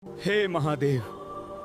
हे महादेव,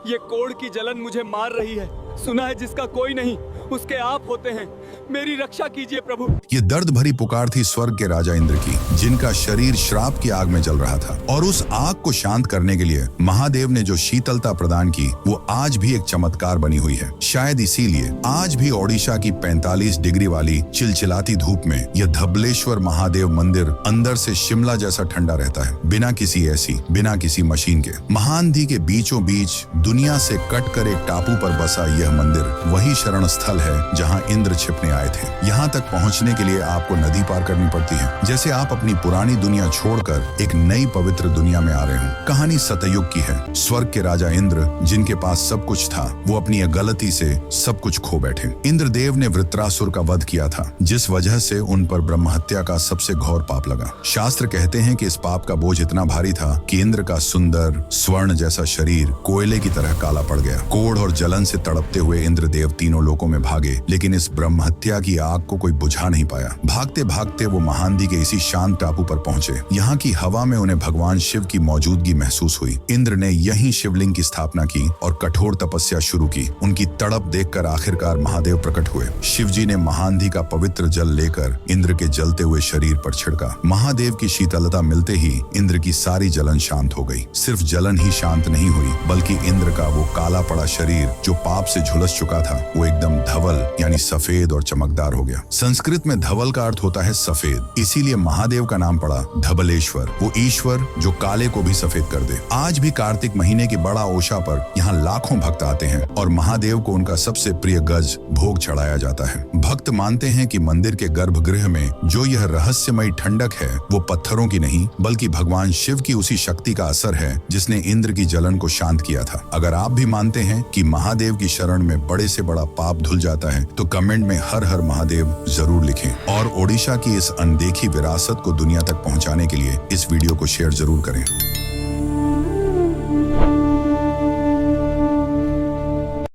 ये कोढ़ की जलन मुझे मार रही है। सुना है जिसका कोई नहीं उसके आप होते हैं। मेरी रक्षा कीजिए प्रभु। ये दर्द भरी पुकार थी स्वर्ग के राजा इंद्र की, जिनका शरीर श्राप की आग में जल रहा था। और उस आग को शांत करने के लिए महादेव ने जो शीतलता प्रदान की वो आज भी एक चमत्कार बनी हुई है। शायद इसीलिए आज भी ओडिशा की 45 डिग्री वाली चिलचिलाती धूप में यह धबलेश्वर महादेव मंदिर अंदर से शिमला जैसा ठंडा रहता है, बिना किसी एसी, बिना किसी मशीन के। महानदी के बीचों बीच दुनिया से कट कर एक टापू पर बसा यह मंदिर वही शरण स्थल है जहाँ इंद्र छिपने आए थे। यहाँ तक पहुँचने के लिए आपको नदी पार करनी पड़ती है, जैसे आप अपनी पुरानी दुनिया छोड़कर एक नई पवित्र दुनिया में आ रहे हो। कहानी सतयुग की है। स्वर्ग के राजा इंद्र, जिनके पास सब कुछ था, वो अपनी गलती से सब कुछ खो बैठे। इंद्रदेव ने वृत्रासुर का वध किया था, जिस वजह से उन पर ब्रह्महत्या का सबसे घोर पाप लगा। शास्त्र कहते हैं कि इस पाप का बोझ इतना भारी था कि इंद्र का सुंदर स्वर्ण जैसा शरीर कोयले की तरह काला पड़ गया। कोढ़ और जलन से तड़पते हुए इंद्रदेव तीनों लोकों में भागे, लेकिन इस ब्रह्महत्या की आग को कोई बुझा नहीं पाया। भागते भागते वो महानदी के इसी शांत टापू पर पहुंचे। यहाँ की हवा में उन्हें भगवान शिव की मौजूदगी महसूस हुई। इंद्र ने यहीं शिवलिंग की स्थापना की और कठोर तपस्या शुरू की। उनकी तड़प देखकर आखिरकार महादेव प्रकट हुए। शिव जी ने महानदी का पवित्र जल लेकर इंद्र के जलते हुए शरीर पर छिड़का। महादेव की शीतलता मिलते ही इंद्र की सारी जलन शांत हो गई। सिर्फ जलन ही शांत नहीं हुई, बल्कि इंद्र का वो काला पड़ा शरीर जो पाप से झुलस चुका था, वो एकदम धवल यानी सफेद और चमकदार हो गया। संस्कृत में धवल का अर्थ होता है सफेद, इसीलिए महादेव का नाम पड़ा धबलेश्वर, वो ईश्वर जो काले को भी सफेद कर दे। आज भी कार्तिक महीने की बड़ा ओशा पर यहाँ लाखों भक्त आते हैं और महादेव को उनका सबसे प्रिय गज भोग चढ़ाया जाता है। भक्त मानते हैं कि मंदिर के गर्भगृह में जो यह रहस्यमयी ठंडक है वो पत्थरों की नहीं, बल्कि भगवान शिव की उसी शक्ति का असर है जिसने इंद्र की जलन को शांत किया था। अगर आप भी मानते हैं कि महादेव की शरण में बड़े से बड़ा पाप धुल जाता है तो कमेंट में हर हर महादेव जरूर लिखें। और ओडिशा की इस अनदेखी विरासत को दुनिया तक पहुंचाने के लिए इस वीडियो को शेयर जरूर करें।